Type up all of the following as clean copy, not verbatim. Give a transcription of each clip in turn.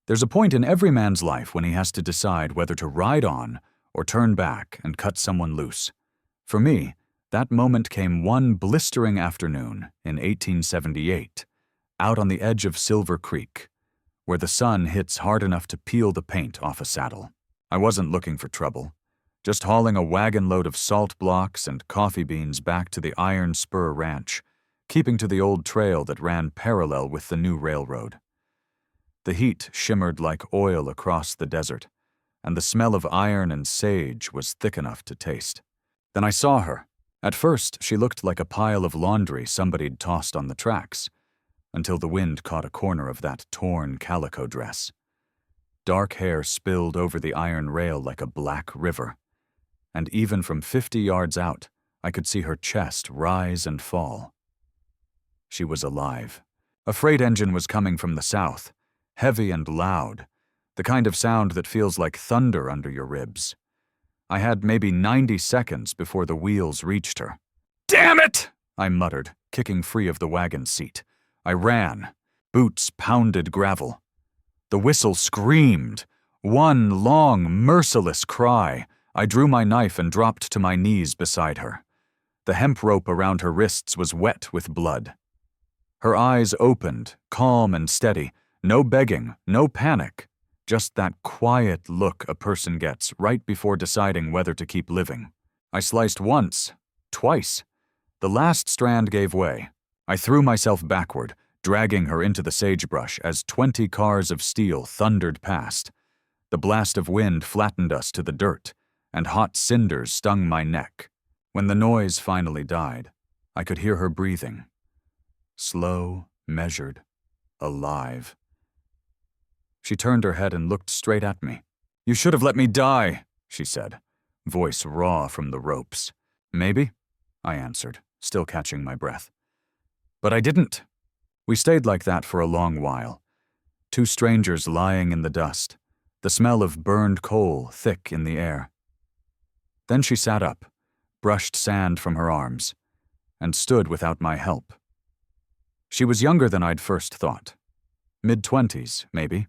There's a point in every man's life when he has to decide whether to ride on or turn back and cut someone loose. For me, that moment came one blistering afternoon in 1878, out on the edge of Silver Creek, where the sun hits hard enough to peel the paint off a saddle. I wasn't looking for trouble, just hauling a wagon load of salt blocks and coffee beans back to the Iron Spur Ranch, keeping to the old trail that ran parallel with the new railroad. The heat shimmered like oil across the desert, and the smell of iron and sage was thick enough to taste. Then I saw her. At first, she looked like a pile of laundry somebody'd tossed on the tracks, until the wind caught a corner of that torn calico dress. Dark hair spilled over the iron rail like a black river, and even from 50 yards out, I could see her chest rise and fall. She was alive. A freight engine was coming from the south, heavy and loud, the kind of sound that feels like thunder under your ribs. I had maybe 90 seconds before the wheels reached her. "Damn it!" I muttered, kicking free of the wagon seat. I ran. Boots pounded gravel. The whistle screamed. One long, merciless cry. I drew my knife and dropped to my knees beside her. The hemp rope around her wrists was wet with blood. Her eyes opened, calm and steady. No begging, no panic. Just that quiet look a person gets right before deciding whether to keep living. I sliced once, twice. The last strand gave way. I threw myself backward, dragging her into the sagebrush as 20 cars of steel thundered past. The blast of wind flattened us to the dirt, and hot cinders stung my neck. When the noise finally died, I could hear her breathing. Slow, measured, alive. She turned her head and looked straight at me. "You should have let me die," she said, voice raw from the ropes. "Maybe," I answered, still catching my breath. But I didn't. We stayed like that for a long while. Two strangers lying in the dust, the smell of burned coal thick in the air. Then she sat up, brushed sand from her arms, and stood without my help. She was younger than I'd first thought. Mid-20s, maybe.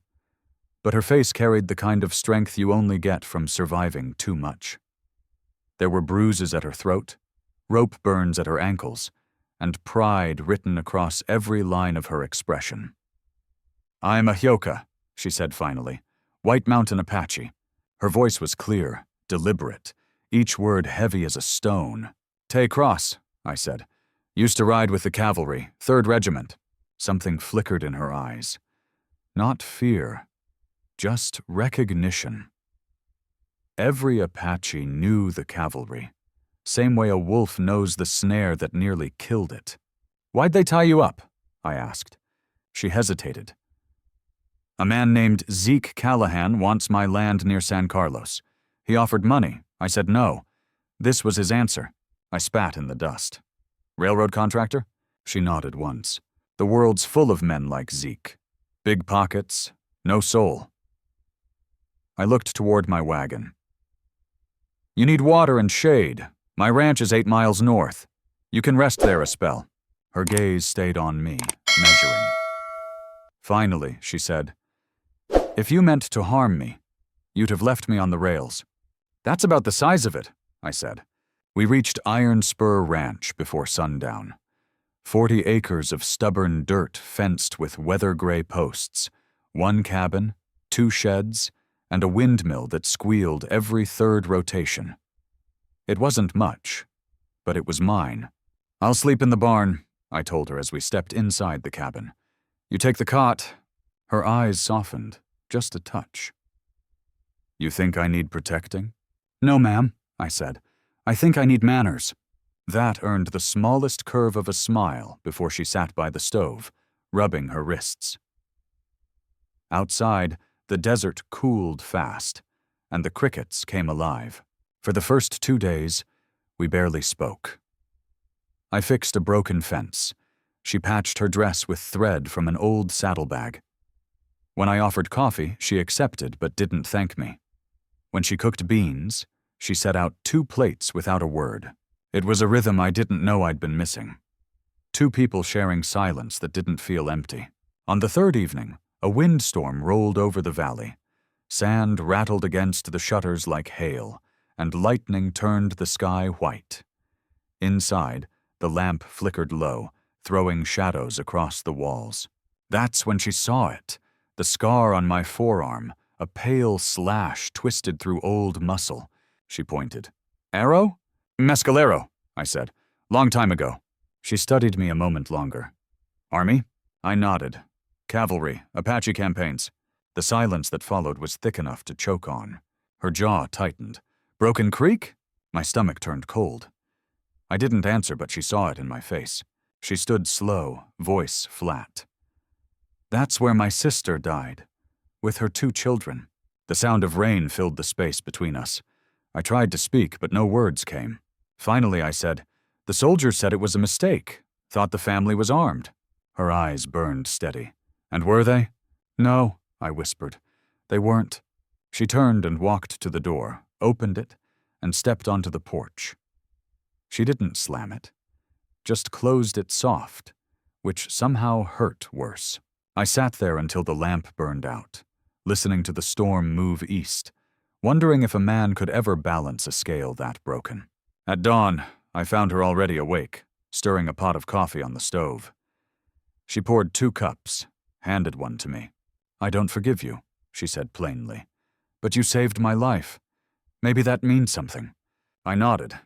But her face carried the kind of strength you only get from surviving too much. There were bruises at her throat, rope burns at her ankles, and pride written across every line of her expression. "I'm a Hyoka," she said finally. "White Mountain Apache." Her voice was clear, deliberate, each word heavy as a stone. "Tay Cross," I said. "Used to ride with the cavalry, 3rd Regiment." Something flickered in her eyes. Not fear. Just recognition. Every Apache knew the cavalry, same way a wolf knows the snare that nearly killed it. "Why'd they tie you up?" I asked. She hesitated. "A man named Zeke Callahan wants my land near San Carlos. He offered money. I said no. This was his answer." I spat in the dust. "Railroad contractor?" She nodded once. "The world's full of men like Zeke. Big pockets, no soul." I looked toward my wagon. "You need water and shade. My ranch is 8 miles north. You can rest there a spell." Her gaze stayed on me, measuring. Finally, she said, "If you meant to harm me, you'd have left me on the rails." "That's about the size of it," I said. We reached Iron Spur Ranch before sundown. 40 acres of stubborn dirt fenced with weather-gray posts, 1 cabin, 2 sheds, and a windmill that squealed every 3rd rotation. It wasn't much, but it was mine. "I'll sleep in the barn," I told her as we stepped inside the cabin. "You take the cot." Her eyes softened, just a touch. "You think I need protecting?" "No, ma'am," I said. "I think I need manners." That earned the smallest curve of a smile before she sat by the stove, rubbing her wrists. Outside, the desert cooled fast, and the crickets came alive. For the first 2 days, we barely spoke. I fixed a broken fence. She patched her dress with thread from an old saddlebag. When I offered coffee, she accepted but didn't thank me. When she cooked beans, she set out 2 plates without a word. It was a rhythm I didn't know I'd been missing. 2 people sharing silence that didn't feel empty. On the 3rd evening, A windstorm rolled over the valley. Sand rattled against the shutters like hail, and lightning turned the sky white. Inside, the lamp flickered low, throwing shadows across the walls. That's when she saw it. The scar on my forearm, a pale slash twisted through old muscle. She pointed. Arrow? Mescalero, I said. Long time ago. She studied me a moment longer. Army? I nodded. Cavalry, Apache campaigns. The silence that followed was thick enough to choke on. Her jaw tightened. Broken Creek? My stomach turned cold. I didn't answer, but she saw it in my face. She stood slow, voice flat. That's where my sister died, with her 2 children. The sound of rain filled the space between us. I tried to speak, but no words came. Finally, I said, "The soldiers said it was a mistake. Thought the family was armed." Her eyes burned steady. And were they? No, I whispered. They weren't. She turned and walked to the door, opened it, and stepped onto the porch. She didn't slam it, just closed it soft, which somehow hurt worse. I sat there until the lamp burned out, listening to the storm move east, wondering if a man could ever balance a scale that broken. At dawn, I found her already awake, stirring a pot of coffee on the stove. She poured 2 cups, handed one to me. "I don't forgive you," she said plainly, "but you saved my life. Maybe that means something." I nodded.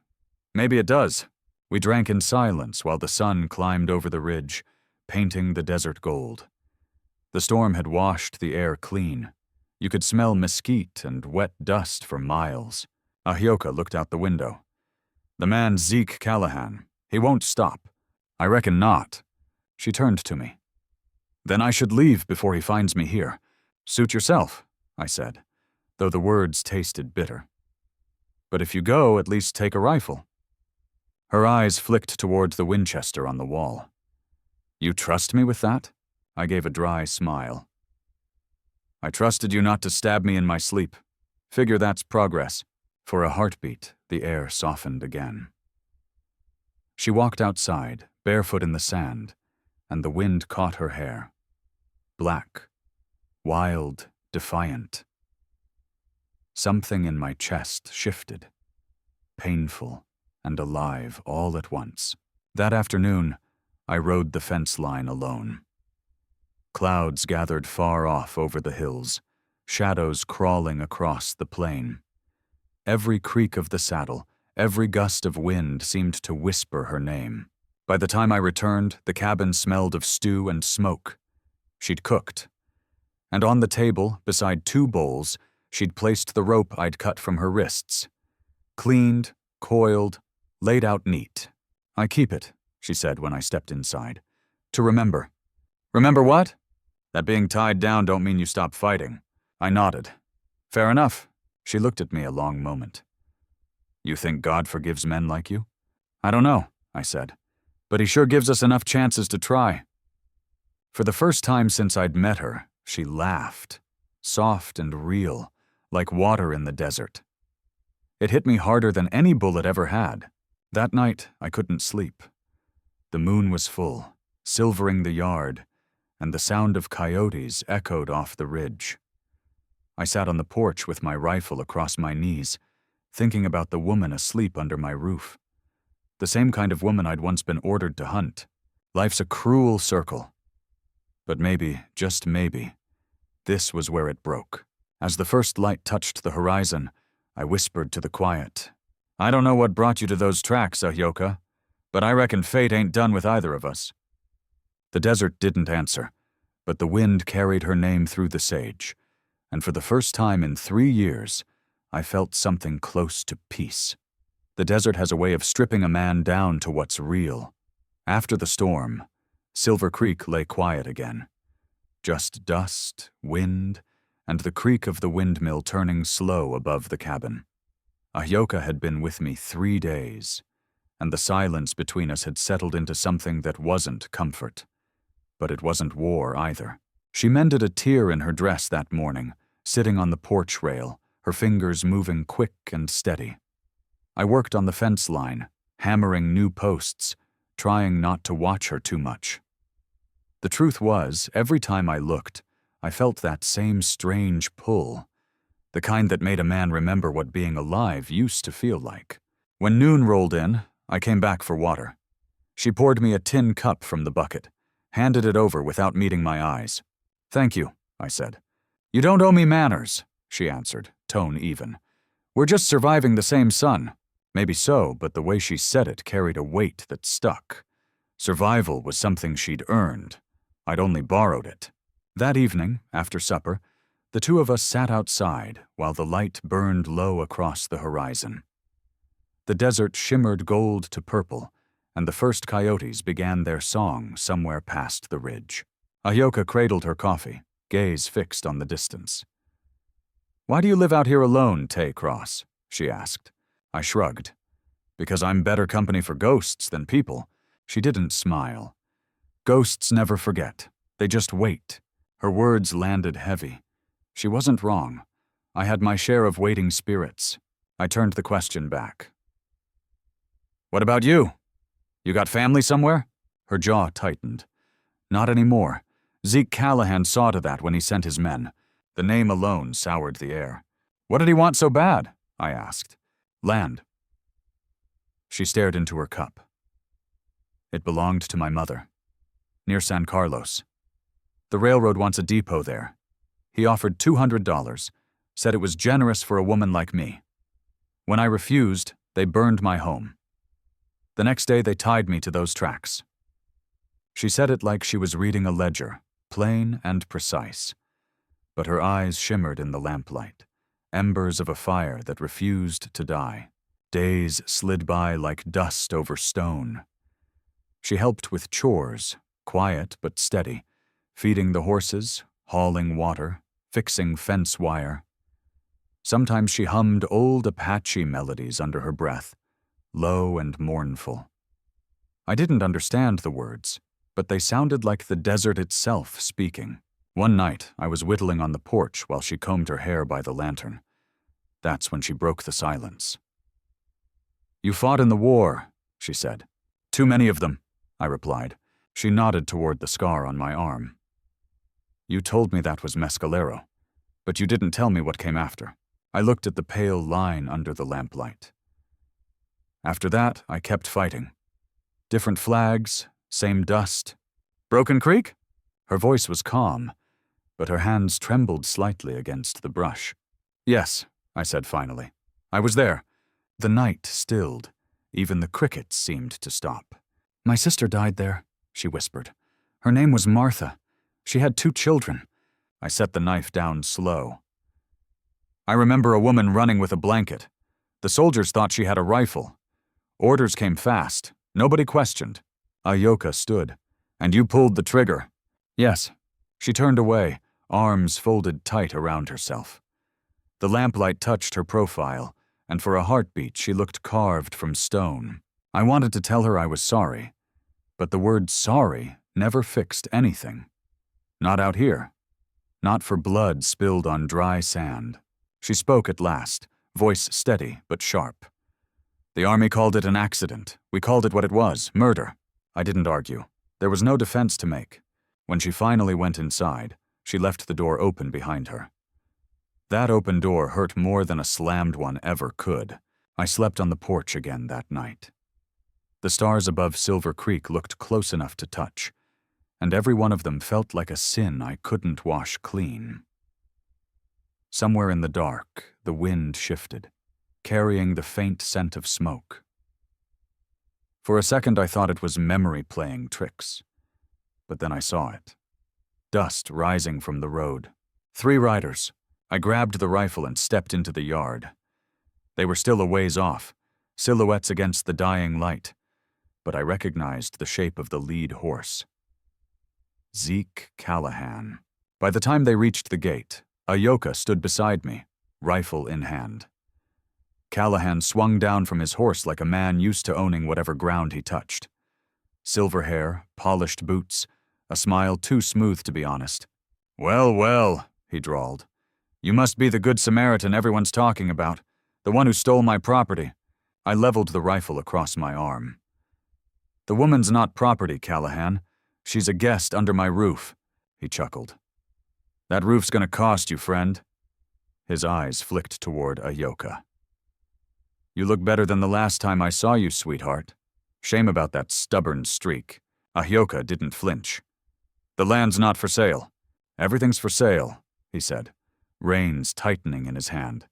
Maybe it does. We drank in silence while the sun climbed over the ridge, painting the desert gold. The storm had washed the air clean. You could smell mesquite and wet dust for miles. Ahyoka looked out the window. "The man's Zeke Callahan. He won't stop." "I reckon not." She turned to me. "Then I should leave before he finds me here." "Suit yourself," I said, though the words tasted bitter. "But if you go, at least take a rifle." Her eyes flicked toward the Winchester on the wall. "You trust me with that?" I gave a dry smile. "I trusted you not to stab me in my sleep. Figure that's progress." For a heartbeat, the air softened again. She walked outside, barefoot in the sand, and the wind caught her hair. Black, wild, defiant. Something in my chest shifted, painful and alive all at once. That afternoon, I rode the fence line alone. Clouds gathered far off over the hills, shadows crawling across the plain. Every creak of the saddle, every gust of wind seemed to whisper her name. By the time I returned, the cabin smelled of stew and smoke. She'd cooked. And on the table, beside 2 bowls, she'd placed the rope I'd cut from her wrists. Cleaned, coiled, laid out neat. "I keep it," she said when I stepped inside. "To remember." "Remember what?" "That being tied down don't mean you stop fighting." I nodded. "Fair enough." She looked at me a long moment. "You think God forgives men like you?" "I don't know," I said, "but he sure gives us enough chances to try." For the first time since I'd met her, she laughed, soft and real, like water in the desert. It hit me harder than any bullet ever had. That night, I couldn't sleep. The moon was full, silvering the yard, and the sound of coyotes echoed off the ridge. I sat on the porch with my rifle across my knees, thinking about the woman asleep under my roof. The same kind of woman I'd once been ordered to hunt. Life's a cruel circle. But maybe, just maybe, this was where it broke. As the first light touched the horizon, I whispered to the quiet, "I don't know what brought you to those tracks, Ahyoka, but I reckon fate ain't done with either of us." The desert didn't answer, but the wind carried her name through the sage, and for the first time in 3 years, I felt something close to peace. The desert has a way of stripping a man down to what's real. After the storm, Silver Creek lay quiet again. Just dust, wind, and the creak of the windmill turning slow above the cabin. Ahyoka had been with me 3 days, and the silence between us had settled into something that wasn't comfort. But it wasn't war either. She mended a tear in her dress that morning, sitting on the porch rail, her fingers moving quick and steady. I worked on the fence line, hammering new posts, trying not to watch her too much. The truth was, every time I looked, I felt that same strange pull, the kind that made a man remember what being alive used to feel like. When noon rolled in, I came back for water. She poured me a tin cup from the bucket, handed it over without meeting my eyes. "Thank you," I said. "You don't owe me manners," she answered, tone even. "We're just surviving the same sun." Maybe so, but the way she said it carried a weight that stuck. Survival was something she'd earned. I'd only borrowed it. That evening, after supper, the two of us sat outside while the light burned low across the horizon. The desert shimmered gold to purple, and the first coyotes began their song somewhere past the ridge. Ayoka cradled her coffee, gaze fixed on the distance. "Why do you live out here alone, Tay Cross?" she asked. I shrugged. "Because I'm better company for ghosts than people." She didn't smile. "Ghosts never forget. They just wait." Her words landed heavy. She wasn't wrong. I had my share of waiting spirits. I turned the question back. "What about you? You got family somewhere?" Her jaw tightened. "Not anymore. Zeke Callahan saw to that when he sent his men." The name alone soured the air. "What did he want so bad?" I asked. "Land." She stared into her cup. "It belonged to my mother. Near San Carlos. The railroad wants a depot there. He offered $200, said it was generous for a woman like me. When I refused, they burned my home. The next day they tied me to those tracks." She said it like she was reading a ledger, plain and precise. But her eyes shimmered in the lamplight, embers of a fire that refused to die. Days slid by like dust over stone. She helped with chores, quiet but steady, feeding the horses, hauling water, fixing fence wire. Sometimes she hummed old Apache melodies under her breath, low and mournful. I didn't understand the words, but they sounded like the desert itself speaking. One night, I was whittling on the porch while she combed her hair by the lantern. That's when she broke the silence. "You fought in the war," she said. "Too many of them," I replied. She nodded toward the scar on my arm. "You told me that was Mescalero, but you didn't tell me what came after." I looked at the pale line under the lamplight. "After that, I kept fighting. Different flags, same dust." "Broken Creek?" Her voice was calm, but her hands trembled slightly against the brush. "Yes," I said finally. "I was there." The night stilled. Even the crickets seemed to stop. "My sister died there," she whispered. "Her name was Martha. She had 2 children." I set the knife down slow. "I remember a woman running with a blanket. The soldiers thought she had a rifle. Orders came fast. Nobody questioned." Ayoka stood. "And you pulled the trigger." "Yes." She turned away, arms folded tight around herself. The lamplight touched her profile, and for a heartbeat she looked carved from stone. I wanted to tell her I was sorry, but the word sorry never fixed anything. Not out here. Not for blood spilled on dry sand. She spoke at last, voice steady but sharp. "The Army called it an accident. We called it what it was, murder." I didn't argue. There was no defense to make. When she finally went inside, she left the door open behind her. That open door hurt more than a slammed one ever could. I slept on the porch again that night. The stars above Silver Creek looked close enough to touch, and every one of them felt like a sin I couldn't wash clean. Somewhere in the dark, the wind shifted, carrying the faint scent of smoke. For a second I thought it was memory playing tricks, but then I saw it. Dust rising from the road. 3 riders. I grabbed the rifle and stepped into the yard. They were still a ways off, silhouettes against the dying light, but I recognized the shape of the lead horse. Zeke Callahan. By the time they reached the gate, Ayoka stood beside me, rifle in hand. Callahan swung down from his horse like a man used to owning whatever ground he touched. Silver hair, polished boots, a smile too smooth to be honest. "Well, well," he drawled. "You must be the Good Samaritan everyone's talking about, the one who stole my property." I leveled the rifle across my arm. "The woman's not property, Callahan. She's a guest under my roof," he chuckled. That roof's gonna cost you, friend. His eyes flicked toward Ahyoka. You look better than the last time I saw you, sweetheart. Shame about that stubborn streak. Ahyoka didn't flinch. The land's not for sale. Everything's for sale, he said, reins tightening in his hand.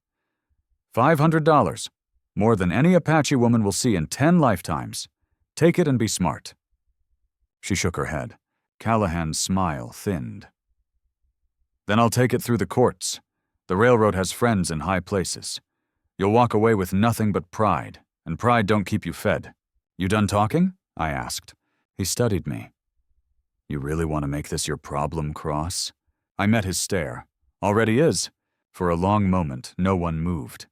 $500. More than any Apache woman will see in 10 lifetimes. Take it and be smart. She shook her head. Callahan's smile thinned. Then I'll take it through the courts. The railroad has friends in high places. You'll walk away with nothing but pride, and pride don't keep you fed. You done talking? I asked. He studied me. You really want to make this your problem, Cross? I met his stare. Already is. For a long moment, no one moved.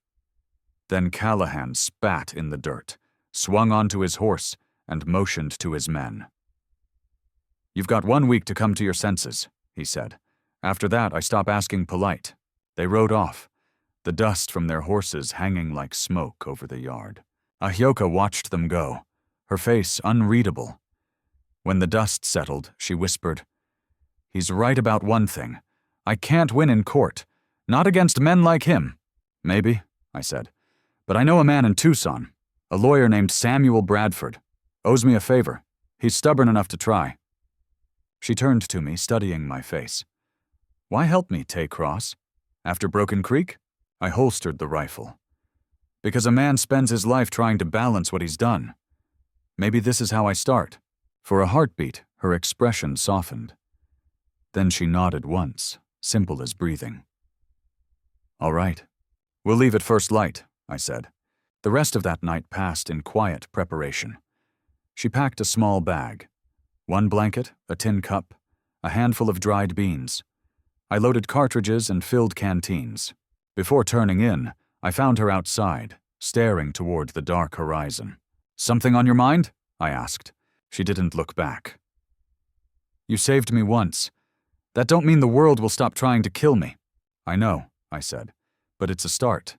Then Callahan spat in the dirt, swung onto his horse, and motioned to his men. You've got 1 week to come to your senses, he said. After that, I stop asking polite. They rode off, the dust from their horses hanging like smoke over the yard. Ahyoka watched them go, her face unreadable. When the dust settled, she whispered, He's right about one thing. I can't win in court. Not against men like him. Maybe, I said. But I know a man in Tucson, a lawyer named Samuel Bradford. Owes me a favor. He's stubborn enough to try. She turned to me, studying my face. Why help me, Tay Cross? After Broken Creek? I holstered the rifle. Because a man spends his life trying to balance what he's done. Maybe this is how I start. For a heartbeat, her expression softened. Then she nodded once, simple as breathing. All right. We'll leave at first light, I said. The rest of that night passed in quiet preparation. She packed a small bag. 1 blanket, a tin cup, a handful of dried beans. I loaded cartridges and filled canteens. Before turning in, I found her outside, staring toward the dark horizon. Something on your mind? I asked. She didn't look back. You saved me once. That don't mean the world will stop trying to kill me. I know, I said, but it's a start.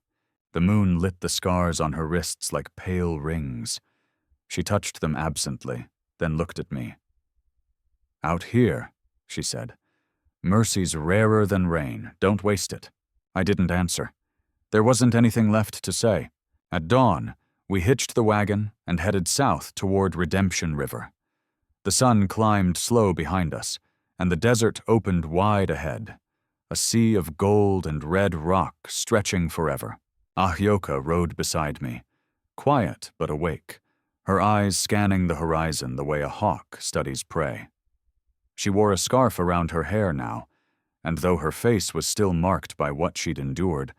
The moon lit the scars on her wrists like pale rings. She touched them absently, then looked at me. Out here, she said. Mercy's rarer than rain. Don't waste it. I didn't answer. There wasn't anything left to say. At dawn, we hitched the wagon and headed south toward Redemption River. The sun climbed slow behind us, and the desert opened wide ahead, a sea of gold and red rock stretching forever. Ahyoka rode beside me, quiet but awake, her eyes scanning the horizon the way a hawk studies prey. She wore a scarf around her hair now, and though her face was still marked by what she'd endured,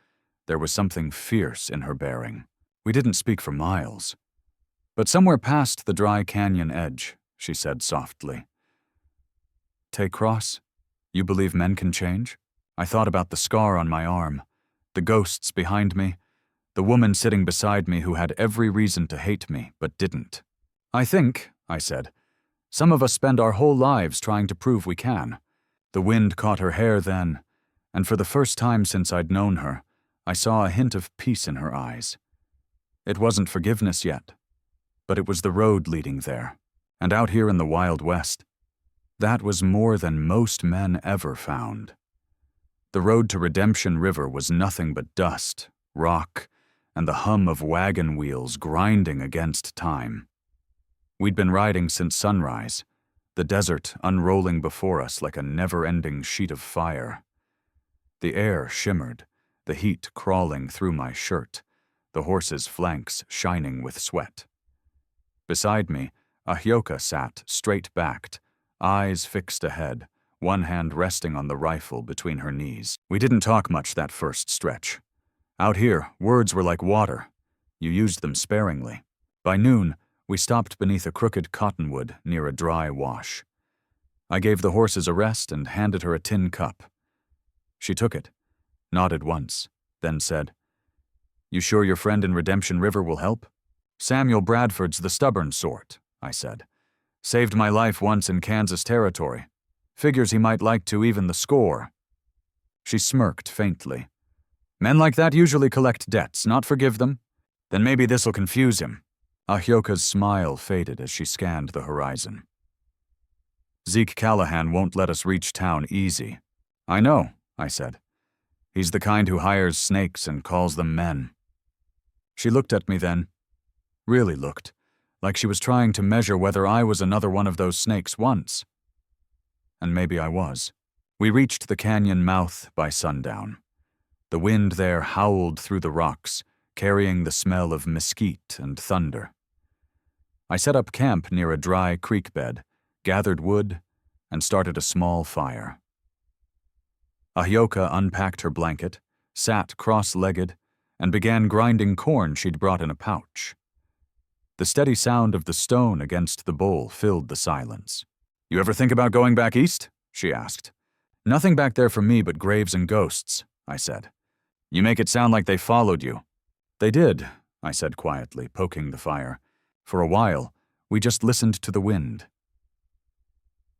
there was something fierce in her bearing. We didn't speak for miles. But somewhere past the dry canyon edge, she said softly, Tay Cross, you believe men can change? I thought about the scar on my arm, the ghosts behind me, the woman sitting beside me who had every reason to hate me, but didn't. I think, I said, some of us spend our whole lives trying to prove we can. The wind caught her hair then, and for the first time since I'd known her, I saw a hint of peace in her eyes. It wasn't forgiveness yet, but it was the road leading there, and out here in the Wild West. That was more than most men ever found. The road to Redemption River was nothing but dust, rock, and the hum of wagon wheels grinding against time. We'd been riding since sunrise, the desert unrolling before us like a never-ending sheet of fire. The air shimmered, the heat crawling through my shirt, the horse's flanks shining with sweat. Beside me, Ahyoka sat straight-backed, eyes fixed ahead, one hand resting on the rifle between her knees. We didn't talk much that first stretch. Out here, words were like water. You used them sparingly. By noon, we stopped beneath a crooked cottonwood near a dry wash. I gave the horses a rest and handed her a tin cup. She took it, nodded once, then said, You sure your friend in Redemption River will help? Samuel Bradford's the stubborn sort, I said. Saved my life once in Kansas territory. Figures he might like to even the score. She smirked faintly. Men like that usually collect debts, not forgive them. Then maybe this'll confuse him. Ahyoka's smile faded as she scanned the horizon. Zeke Callahan won't let us reach town easy. I know, I said. "He's the kind who hires snakes and calls them men." She looked at me then, really looked, like she was trying to measure whether I was another one of those snakes once. And maybe I was. We reached the canyon mouth by sundown. The wind there howled through the rocks, carrying the smell of mesquite and thunder. I set up camp near a dry creek bed, gathered wood, and started a small fire. Ahyoka unpacked her blanket, sat cross-legged, and began grinding corn she'd brought in a pouch. The steady sound of the stone against the bowl filled the silence. "You ever think about going back east?" she asked. "Nothing back there for me but graves and ghosts," I said. "You make it sound like they followed you." "They did," I said quietly, poking the fire. "For a while, we just listened to the wind."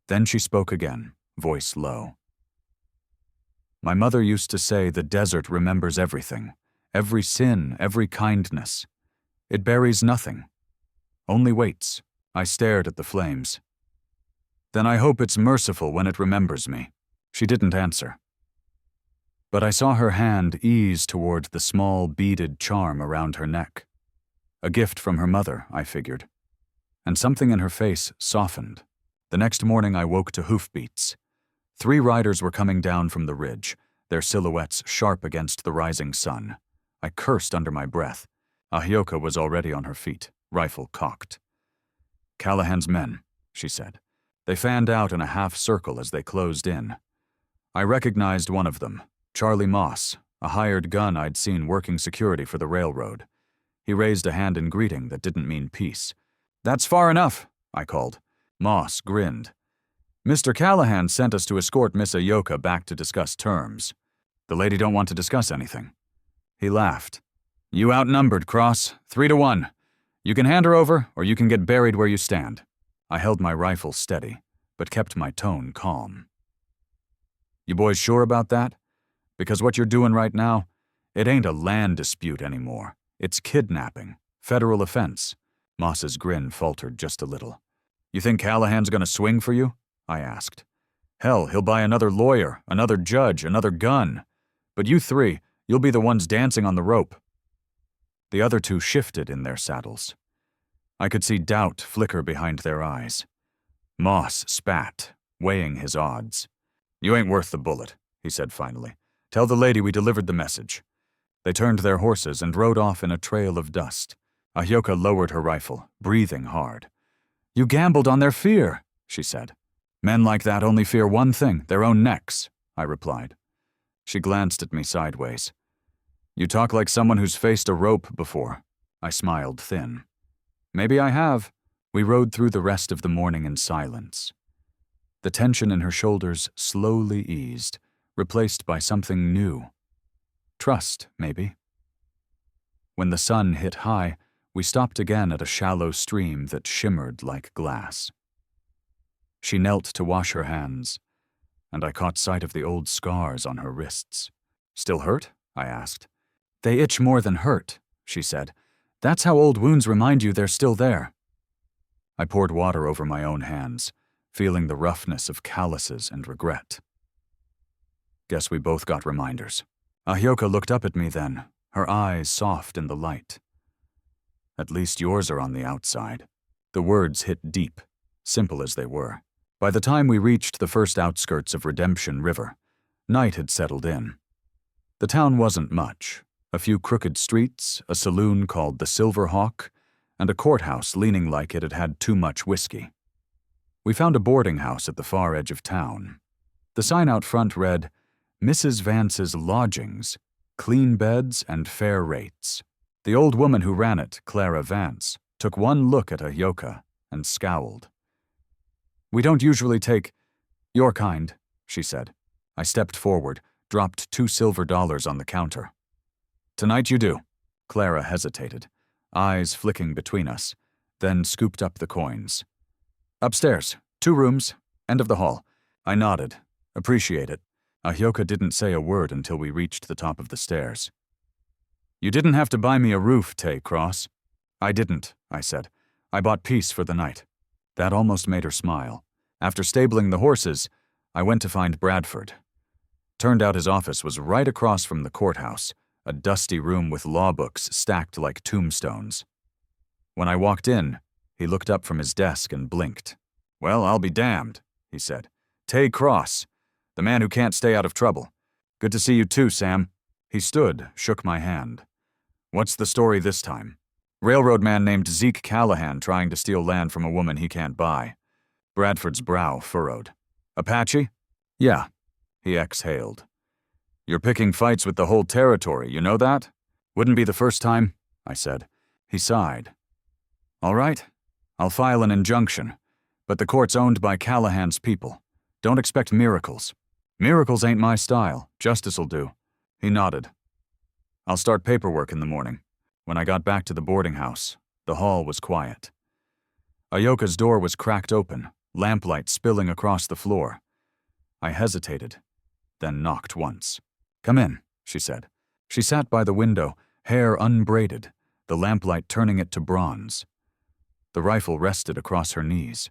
Then she spoke again, voice low. "My mother used to say the desert remembers everything, every sin, every kindness. It buries nothing, only waits." I stared at the flames. "Then I hope it's merciful when it remembers me." She didn't answer. But I saw her hand ease toward the small beaded charm around her neck. A gift from her mother, I figured. And something in her face softened. The next morning I woke to hoofbeats. 3 riders were coming down from the ridge, their silhouettes sharp against the rising sun. I cursed under my breath. Ahyoka was already on her feet, rifle cocked. "Callahan's men," she said. They fanned out in a half circle as they closed in. I recognized one of them, Charlie Moss, a hired gun I'd seen working security for the railroad. He raised a hand in greeting that didn't mean peace. "That's far enough," I called. Moss grinned. "Mr. Callahan sent us to escort Miss Ahyoka back to discuss terms. The lady don't want to discuss anything." He laughed. "You outnumbered, Cross, 3-1. You can hand her over, or you can get buried where you stand." I held my rifle steady, but kept my tone calm. "You boys sure about that? Because what you're doing right now, it ain't a land dispute anymore. It's kidnapping, federal offense." Moss's grin faltered just a little. "You think Callahan's gonna swing for you?" I asked. "Hell, he'll buy another lawyer, another judge, another gun. But you 3, you'll be the ones dancing on the rope." The other 2 shifted in their saddles. I could see doubt flicker behind their eyes. Moss spat, weighing his odds. "You ain't worth the bullet," he said finally. "Tell the lady we delivered the message." They turned their horses and rode off in a trail of dust. Ahyoka lowered her rifle, breathing hard. "You gambled on their fear," she said. "Men like that only fear one thing, their own necks," I replied. She glanced at me sideways. "You talk like someone who's faced a rope before." I smiled thin. "Maybe I have." We rode through the rest of the morning in silence. The tension in her shoulders slowly eased, replaced by something new. Trust, maybe. When the sun hit high, we stopped again at a shallow stream that shimmered like glass. She knelt to wash her hands, and I caught sight of the old scars on her wrists. "Still hurt?" I asked. "They itch more than hurt," she said. "That's how old wounds remind you they're still there." I poured water over my own hands, feeling the roughness of calluses and regret. Guess we both got reminders. Ahyoka looked up at me then, her eyes soft in the light. "At least yours are on the outside." The words hit deep, simple as they were. By the time we reached the first outskirts of Redemption River, night had settled in. The town wasn't much. A few crooked streets, a saloon called the Silver Hawk, and a courthouse leaning like it had had too much whiskey. We found a boarding house at the far edge of town. The sign out front read, "Mrs. Vance's Lodgings, clean beds and fair rates." The old woman who ran it, Clara Vance, took one look at Ahyoka and scowled. "We don't usually take your kind," she said. I stepped forward, dropped $2 silver on the counter. "Tonight you do." Clara hesitated, eyes flicking between us, then scooped up the coins. "Upstairs, 2 rooms, end of the hall." I nodded. "Appreciate it." Ahyoka didn't say a word until we reached the top of the stairs. "You didn't have to buy me a roof, Tay Cross." "I didn't," I said. "I bought peace for the night." That almost made her smile. After stabling the horses, I went to find Bradford. Turned out his office was right across from the courthouse, a dusty room with law books stacked like tombstones. When I walked in, he looked up from his desk and blinked. "Well, I'll be damned," he said. "Tay Cross, the man who can't stay out of trouble. Good to see you too, Sam." He stood, shook my hand. "What's the story this time?" "Railroad man named Zeke Callahan trying to steal land from a woman he can't buy." Bradford's brow furrowed. "Apache?" "Yeah." He exhaled. "You're picking fights with the whole territory, you know that?" "Wouldn't be the first time," I said. He sighed. "All right, I'll file an injunction, but the court's owned by Callahan's people. Don't expect miracles. Miracles ain't my style. Justice'll do." He nodded. "I'll start paperwork in the morning." When I got back to the boarding house, the hall was quiet. Ayoka's door was cracked open, lamplight spilling across the floor. I hesitated, then knocked once. "Come in," she said. She sat by the window, hair unbraided, the lamplight turning it to bronze. The rifle rested across her knees.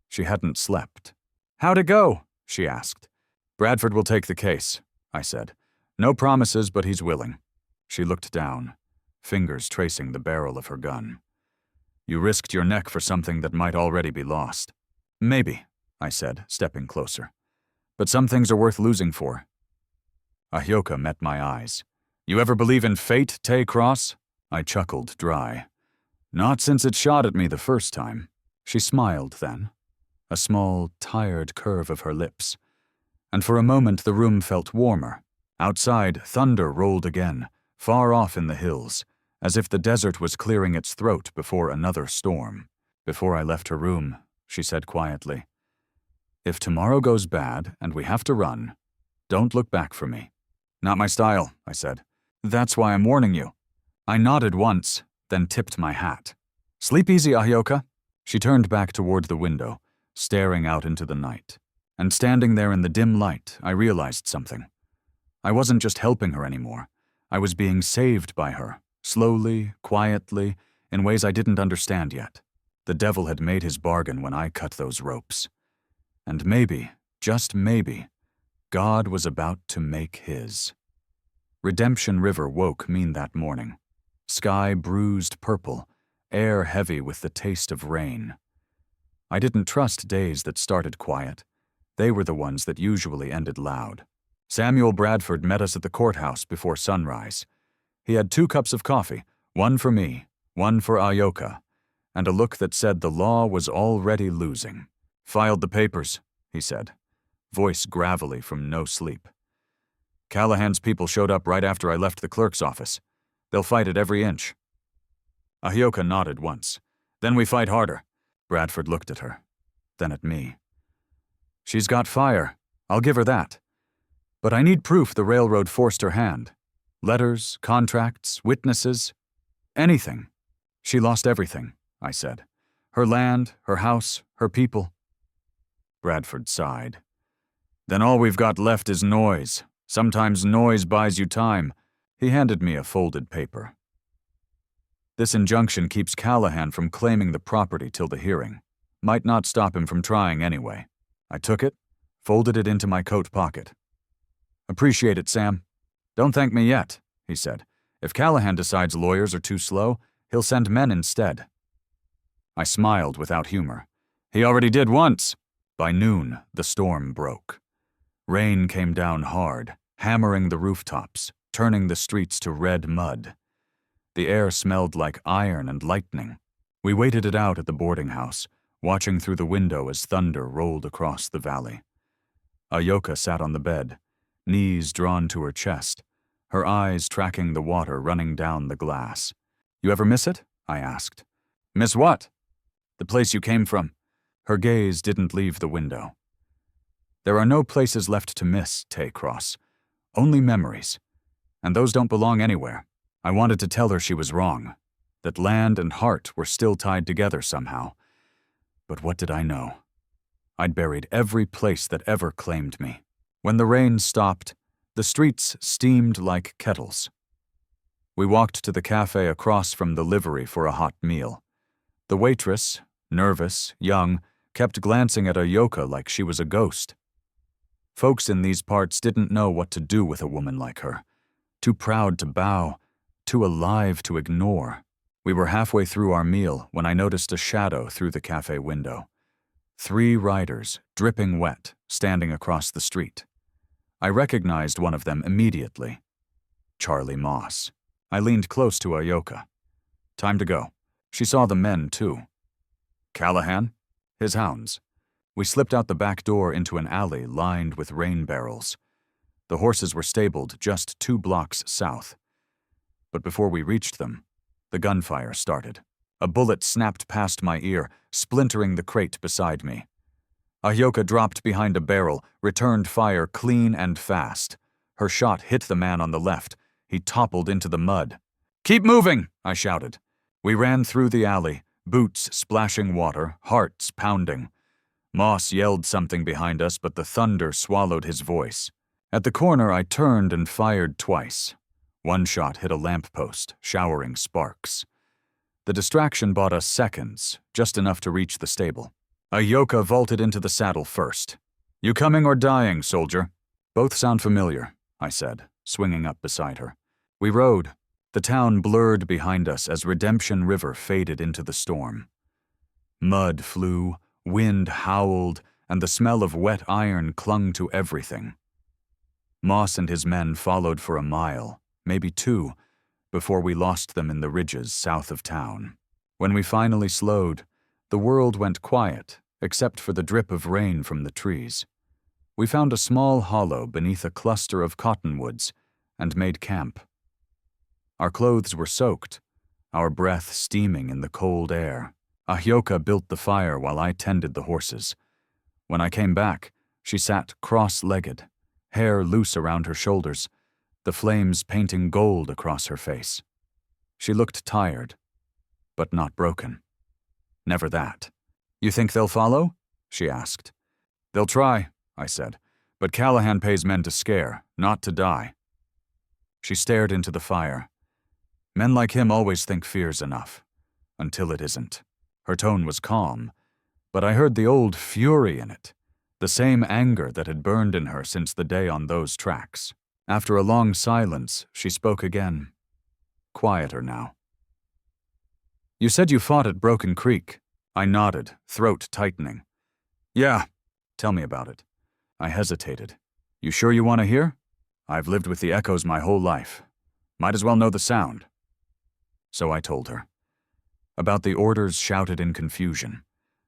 She hadn't slept. "How'd it go?" she asked. "Bradford will take the case," I said. "No promises, but he's willing." She looked down, fingers tracing the barrel of her gun. "You risked your neck for something that might already be lost." "Maybe," I said, stepping closer. "But some things are worth losing for." Ayoka met my eyes. "You ever believe in fate, Tay Cross?" I chuckled dry. "Not since it shot at me the first time." She smiled then, a small, tired curve of her lips. And for a moment the room felt warmer. Outside, thunder rolled again, far off in the hills, as if the desert was clearing its throat before another storm. Before I left her room, she said quietly, "If tomorrow goes bad and we have to run, don't look back for me." "Not my style," I said. "That's why I'm warning you." I nodded once, then tipped my hat. "Sleep easy, Ayoka." She turned back toward the window, staring out into the night. And standing there in the dim light, I realized something. I wasn't just helping her anymore. I was being saved by her, slowly, quietly, in ways I didn't understand yet. The devil had made his bargain when I cut those ropes. And maybe, just maybe, God was about to make his. Redemption River woke mean that morning. Sky bruised purple, air heavy with the taste of rain. I didn't trust days that started quiet. They were the ones that usually ended loud. Samuel Bradford met us at the courthouse before sunrise. He had 2 cups of coffee, one for me, one for Ayoka, and a look that said the law was already losing. "Filed the papers," he said, voice gravelly from no sleep. "Callahan's people showed up right after I left the clerk's office. They'll fight it every inch." Ayoka nodded once. "Then we fight harder." Bradford looked at her, then at me. "She's got fire. I'll give her that. But I need proof the railroad forced her hand. Letters, contracts, witnesses, anything." "She lost everything," I said. "Her land, her house, her people." Bradford sighed. "Then all we've got left is noise. Sometimes noise buys you time." He handed me a folded paper. "This injunction keeps Callahan from claiming the property till the hearing. Might not stop him from trying anyway." I took it, folded it into my coat pocket. "Appreciate it, Sam." "Don't thank me yet," he said. "If Callahan decides lawyers are too slow, he'll send men instead." I smiled without humor. "He already did once." By noon, the storm broke. Rain came down hard, hammering the rooftops, turning the streets to red mud. The air smelled like iron and lightning. We waited it out at the boarding house, watching through the window as thunder rolled across the valley. Ayoka sat on the bed, knees drawn to her chest, her eyes tracking the water running down the glass. "You ever miss it?" I asked. "Miss what?" "The place you came from." Her gaze didn't leave the window. "There are no places left to miss, Tay Cross. Only memories. And those don't belong anywhere." I wanted to tell her she was wrong, that land and heart were still tied together somehow. But what did I know? I'd buried every place that ever claimed me. When the rain stopped, the streets steamed like kettles. We walked to the cafe across from the livery for a hot meal. The waitress, nervous, young, kept glancing at Ayoka like she was a ghost. Folks in these parts didn't know what to do with a woman like her. Too proud to bow, too alive to ignore. We were halfway through our meal when I noticed a shadow through the cafe window. 3 riders, dripping wet, standing across the street. I recognized one of them immediately. Charlie Moss. I leaned close to Ayoka. Time to go. She saw the men, too. Callahan? His hounds. We slipped out the back door into an alley lined with rain barrels. The horses were stabled just 2 blocks south. But before we reached them, the gunfire started. A bullet snapped past my ear, splintering the crate beside me. Ayoka dropped behind a barrel, returned fire clean and fast. Her shot hit the man on the left. He toppled into the mud. "Keep moving!" I shouted. We ran through the alley, boots splashing water, hearts pounding. Moss yelled something behind us, but the thunder swallowed his voice. At the corner, I turned and fired twice. One shot hit a lamppost, showering sparks. The distraction bought us seconds, just enough to reach the stable. Ayoka vaulted into the saddle first. "You coming or dying, soldier?" "Both sound familiar," I said, swinging up beside her. We rode. The town blurred behind us as Redemption River faded into the storm. Mud flew, wind howled, and the smell of wet iron clung to everything. Moss and his men followed for a mile, maybe 2, before we lost them in the ridges south of town. When we finally slowed, the world went quiet, except for the drip of rain from the trees. We found a small hollow beneath a cluster of cottonwoods and made camp. Our clothes were soaked, our breath steaming in the cold air. Ayoka built the fire while I tended the horses. When I came back, she sat cross-legged, hair loose around her shoulders, the flames painting gold across her face. She looked tired, but not broken. Never that. "You think they'll follow?" she asked. "They'll try," I said, "but Callahan pays men to scare, not to die." She stared into the fire. Men like him always think fear's enough, until it isn't. Her tone was calm, but I heard the old fury in it, the same anger that had burned in her since the day on those tracks. After a long silence, she spoke again, quieter now. "You said you fought at Broken Creek." I nodded, throat tightening. "Yeah, tell me about it." I hesitated. "You sure you want to hear? I've lived with the echoes my whole life. Might as well know the sound." So I told her. About the orders shouted in confusion,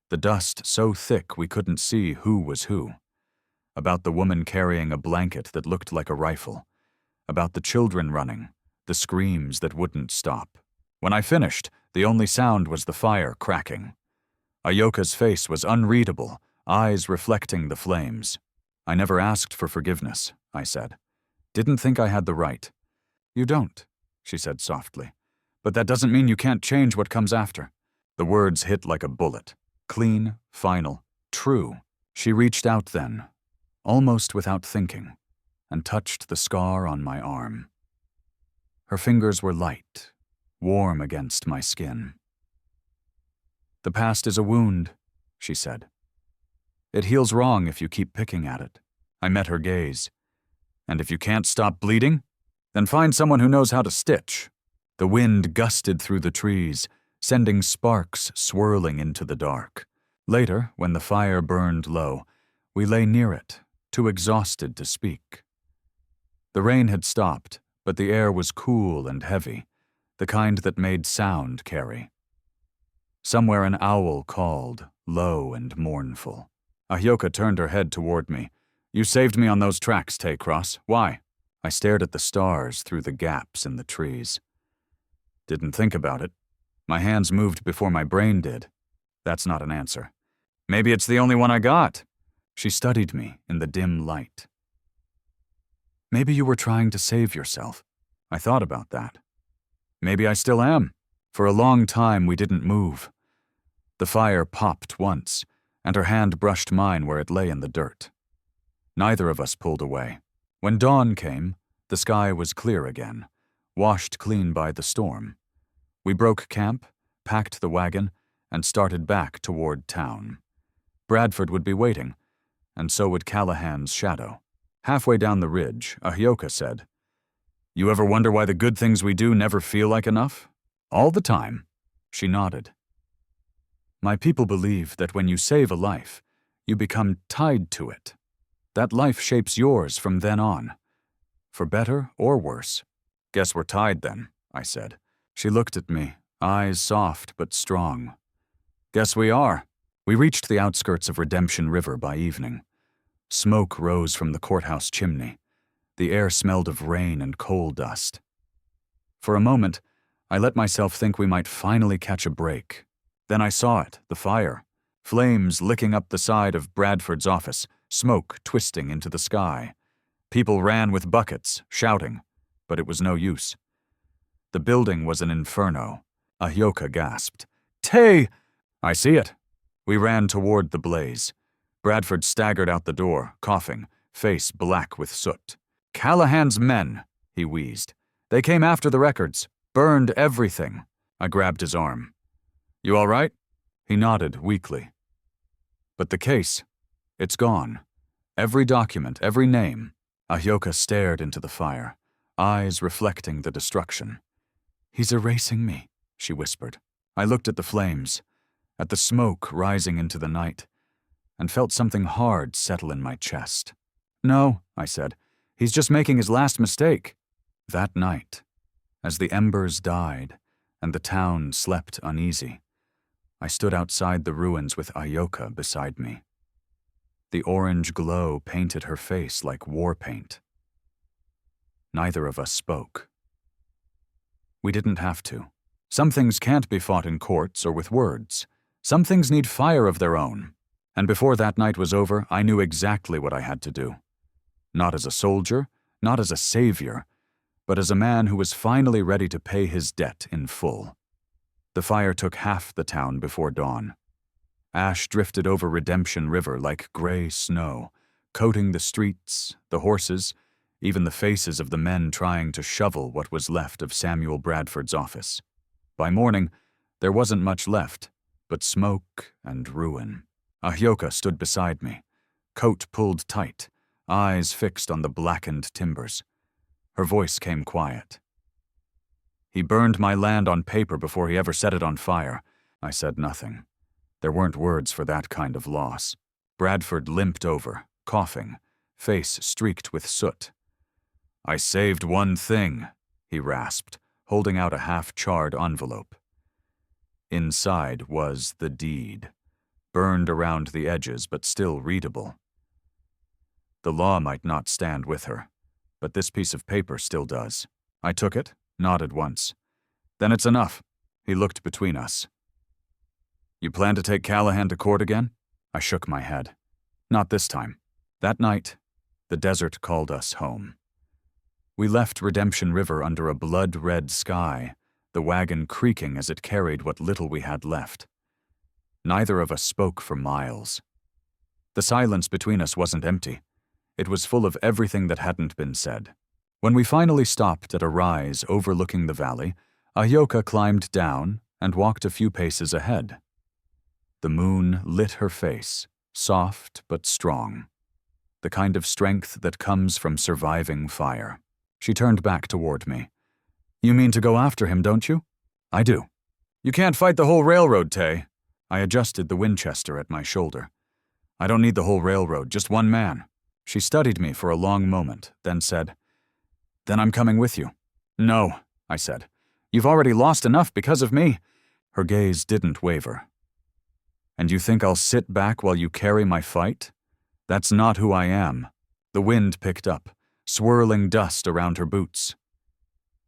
the dust so thick we couldn't see who was who. About the woman carrying a blanket that looked like a rifle. About the children running, the screams that wouldn't stop. When I finished, the only sound was the fire cracking. Ayoka's face was unreadable, eyes reflecting the flames. "I never asked for forgiveness," I said. "Didn't think I had the right." "You don't," she said softly. "But that doesn't mean you can't change what comes after." The words hit like a bullet. Clean, final, true. She reached out then, almost without thinking, and touched the scar on my arm. Her fingers were light, warm against my skin. "The past is a wound," she said. "It heals wrong if you keep picking at it." I met her gaze. "And if you can't stop bleeding, then find someone who knows how to stitch." The wind gusted through the trees, sending sparks swirling into the dark. Later, when the fire burned low, we lay near it, too exhausted to speak. The rain had stopped, but the air was cool and heavy, the kind that made sound carry. Somewhere an owl called, low and mournful. Ayoka turned her head toward me. "You saved me on those tracks, Tay-Cross. Why?" I stared at the stars through the gaps in the trees. Didn't think about it. My hands moved before my brain did. That's not an answer. "Maybe it's the only one I got." She studied me in the dim light. "Maybe you were trying to save yourself." I thought about that. Maybe I still am. For a long time we didn't move. The fire popped once, and her hand brushed mine where it lay in the dirt. Neither of us pulled away. When dawn came, the sky was clear again, washed clean by the storm. We broke camp, packed the wagon, and started back toward town. Bradford would be waiting, and so would Callahan's shadow. Halfway down the ridge, Ahyoka said, "You ever wonder why the good things we do never feel like enough?" "All the time." She nodded. "My people believe that when you save a life, you become tied to it. That life shapes yours from then on, for better or worse." "Guess we're tied then," I said. She looked at me, eyes soft but strong. "Guess we are." We reached the outskirts of Redemption River by evening. Smoke rose from the courthouse chimney. The air smelled of rain and coal dust. For a moment, I let myself think we might finally catch a break. Then I saw it, the fire. Flames licking up the side of Bradford's office, smoke twisting into the sky. People ran with buckets, shouting, but it was no use. The building was an inferno. Ahyoka gasped. "Tay!" "I see it." We ran toward the blaze. Bradford staggered out the door, coughing, face black with soot. "Callahan's men," he wheezed. "They came after the records, burned everything." I grabbed his arm. "You all right?" He nodded weakly. "But the case, it's gone. Every document, every name." Ahyoka stared into the fire, eyes reflecting the destruction. "He's erasing me," she whispered. I looked at the flames, at the smoke rising into the night, and felt something hard settle in my chest. "No," I said. "He's just making his last mistake." That night, as the embers died and the town slept uneasy, I stood outside the ruins with Ahyoka beside me. The orange glow painted her face like war paint. Neither of us spoke. We didn't have to. Some things can't be fought in courts or with words. Some things need fire of their own. And before that night was over, I knew exactly what I had to do. Not as a soldier, not as a savior, but as a man who was finally ready to pay his debt in full. The fire took half the town before dawn. Ash drifted over Redemption River like gray snow, coating the streets, the horses, even the faces of the men trying to shovel what was left of Samuel Bradford's office. By morning, there wasn't much left, but smoke and ruin. Ahyoka stood beside me, coat pulled tight, eyes fixed on the blackened timbers. Her voice came quiet. "He burned my land on paper before he ever set it on fire." I said nothing. There weren't words for that kind of loss. Bradford limped over, coughing, face streaked with soot. "I saved one thing," he rasped, holding out a half-charred envelope. Inside was the deed, burned around the edges but still readable. The law might not stand with her, but this piece of paper still does. I took it, nodded once. "Then it's enough." He looked between us. "You plan to take Callahan to court again?" I shook my head. "Not this time." That night, the desert called us home. We left Redemption River under a blood-red sky, the wagon creaking as it carried what little we had left. Neither of us spoke for miles. The silence between us wasn't empty. It was full of everything that hadn't been said. When we finally stopped at a rise overlooking the valley, Ahyoka climbed down and walked a few paces ahead. The moon lit her face, soft but strong, the kind of strength that comes from surviving fire. She turned back toward me. "You mean to go after him, don't you?" "I do." "You can't fight the whole railroad, Tay." I adjusted the Winchester at my shoulder. "I don't need the whole railroad, just one man." She studied me for a long moment, then said, "Then I'm coming with you." "No," I said. "You've already lost enough because of me." Her gaze didn't waver. "And you think I'll sit back while you carry my fight? That's not who I am." The wind picked up, swirling dust around her boots.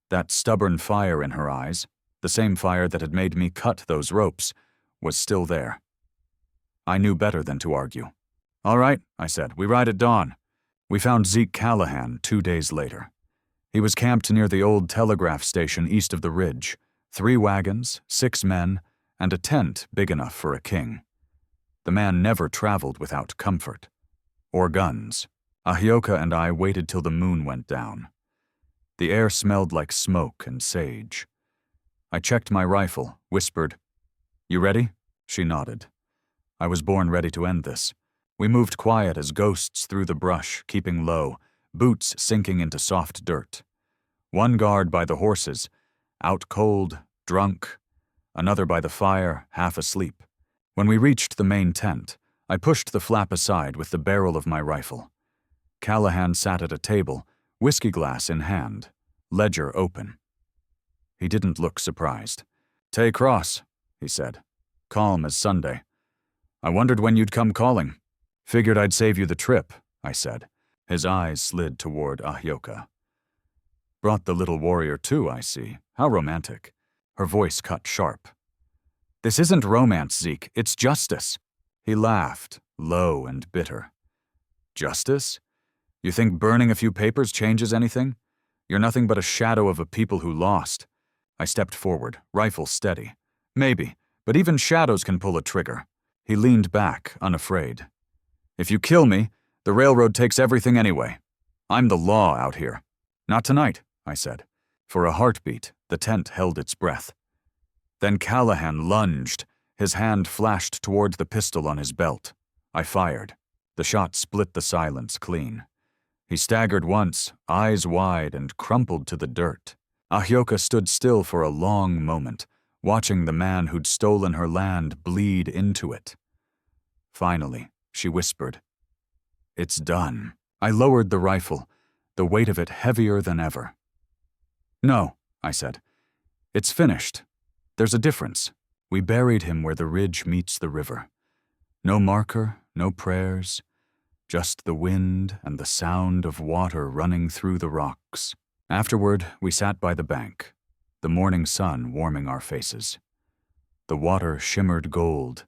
That stubborn fire in her eyes, the same fire that had made me cut those ropes, was still there. I knew better than to argue. "All right," I said, "we ride at dawn." We found Zeke Callahan 2 days later. He was camped near the old telegraph station east of the ridge, 3 wagons, 6 men, and a tent big enough for a king. The man never traveled without comfort. Or guns. Ahyoka and I waited till the moon went down. The air smelled like smoke and sage. I checked my rifle, whispered, "You ready?" She nodded. I was born ready to end this. We moved quiet as ghosts through the brush, keeping low, boots sinking into soft dirt. One guard by the horses, out cold, drunk, another by the fire, half asleep. When we reached the main tent, I pushed the flap aside with the barrel of my rifle. Callahan sat at a table, whiskey glass in hand, ledger open. He didn't look surprised. "Tay Cross," he said, calm as Sunday. "I wondered when you'd come calling. Figured I'd save you the trip," I said. His eyes slid toward Ahyoka. "Brought the little warrior too, I see. How romantic." Her voice cut sharp. "This isn't romance, Zeke. It's justice." He laughed, low and bitter. "Justice? You think burning a few papers changes anything? You're nothing but a shadow of a people who lost." I stepped forward, rifle steady. "Maybe, but even shadows can pull a trigger." He leaned back, unafraid. "If you kill me, the railroad takes everything anyway. I'm the law out here." "Not tonight," I said. For a heartbeat, the tent held its breath. Then Callahan lunged. His hand flashed toward the pistol on his belt. I fired. The shot split the silence clean. He staggered once, eyes wide, and crumpled to the dirt. Ahyoka stood still for a long moment, watching the man who'd stolen her land bleed into it. Finally, she whispered, "It's done." I lowered the rifle, the weight of it heavier than ever. "No," I said. "It's finished. There's a difference. We buried him where the ridge meets the river. No marker, no prayers, just the wind and the sound of water running through the rocks. Afterward, we sat by the bank, the morning sun warming our faces. The water shimmered gold,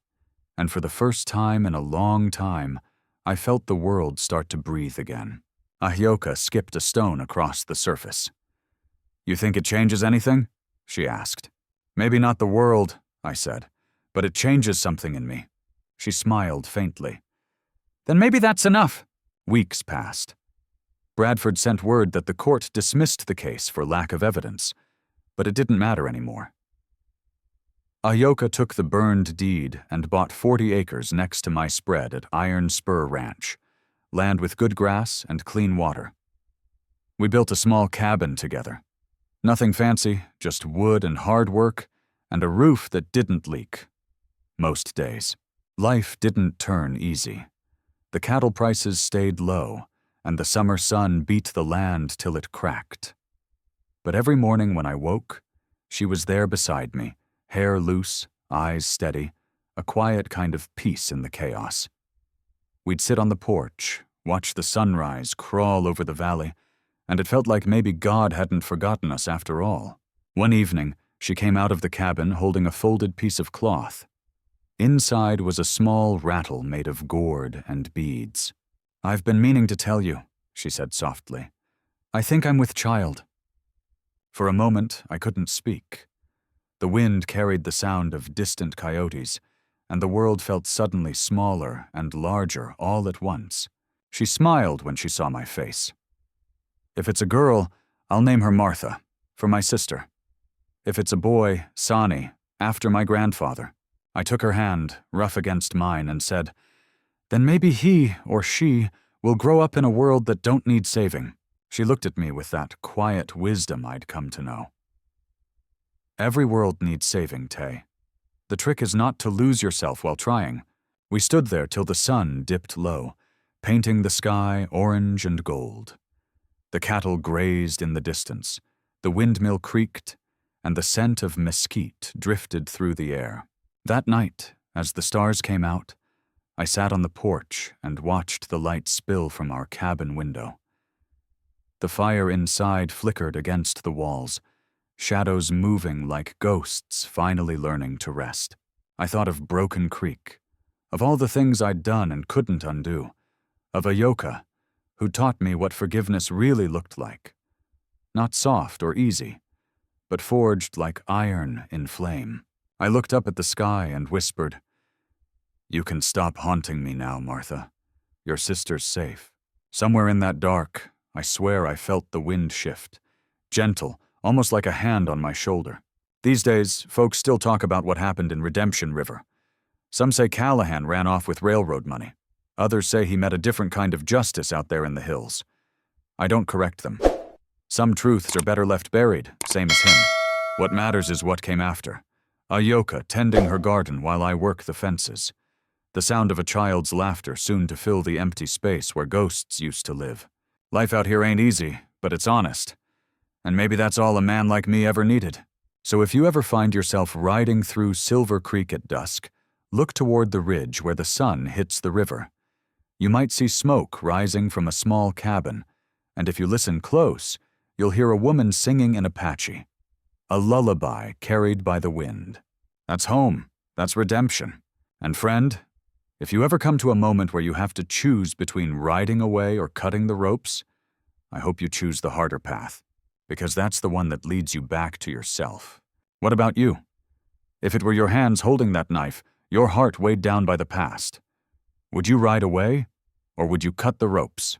and for the first time in a long time, I felt the world start to breathe again. Ahyoka skipped a stone across the surface. "You think it changes anything?" she asked. "Maybe not the world," I said, "but it changes something in me." She smiled faintly. "Then maybe that's enough." Weeks passed. Bradford sent word that the court dismissed the case for lack of evidence, but it didn't matter anymore. Ahyoka took the burned deed and bought 40 acres next to my spread at Iron Spur Ranch, land with good grass and clean water. We built a small cabin together. Nothing fancy, just wood and hard work, and a roof that didn't leak. Most days. Life didn't turn easy. The cattle prices stayed low, and the summer sun beat the land till it cracked. But every morning when I woke, she was there beside me, hair loose, eyes steady, a quiet kind of peace in the chaos. We'd sit on the porch, watch the sunrise crawl over the valley, and it felt like maybe God hadn't forgotten us after all. One evening, she came out of the cabin holding a folded piece of cloth. Inside was a small rattle made of gourd and beads. "I've been meaning to tell you," she said softly. "I think I'm with child." For a moment, I couldn't speak. The wind carried the sound of distant coyotes, and the world felt suddenly smaller and larger all at once. She smiled when she saw my face. "If it's a girl, I'll name her Martha, for my sister. If it's a boy, Sani, after my grandfather." I took her hand, rough against mine, and said, "Then maybe he, or she, will grow up in a world that don't need saving." She looked at me with that quiet wisdom I'd come to know. "Every world needs saving, Tay. The trick is not to lose yourself while trying." We stood there till the sun dipped low, painting the sky orange and gold. The cattle grazed in the distance, the windmill creaked, and the scent of mesquite drifted through the air. That night, as the stars came out, I sat on the porch and watched the light spill from our cabin window. The fire inside flickered against the walls, shadows moving like ghosts finally learning to rest. I thought of Broken Creek, of all the things I'd done and couldn't undo, of Ahyoka, who taught me what forgiveness really looked like. Not soft or easy, but forged like iron in flame. I looked up at the sky and whispered, "You can stop haunting me now, Martha. Your sister's safe." Somewhere in that dark, I swear I felt the wind shift, gentle, almost like a hand on my shoulder. These days, folks still talk about what happened in Redemption River. Some say Callahan ran off with railroad money. Others say he met a different kind of justice out there in the hills. I don't correct them. Some truths are better left buried, same as him. What matters is what came after. A yoka tending her garden while I work the fences. The sound of a child's laughter soon to fill the empty space where ghosts used to live. Life out here ain't easy, but it's honest. And maybe that's all a man like me ever needed. So if you ever find yourself riding through Silver Creek at dusk, look toward the ridge where the sun hits the river. You might see smoke rising from a small cabin, and if you listen close, you'll hear a woman singing in Apache. A lullaby carried by the wind. That's home. That's redemption. And friend, if you ever come to a moment where you have to choose between riding away or cutting the ropes, I hope you choose the harder path, because that's the one that leads you back to yourself. What about you? If it were your hands holding that knife, your heart weighed down by the past, would you ride away, or would you cut the ropes?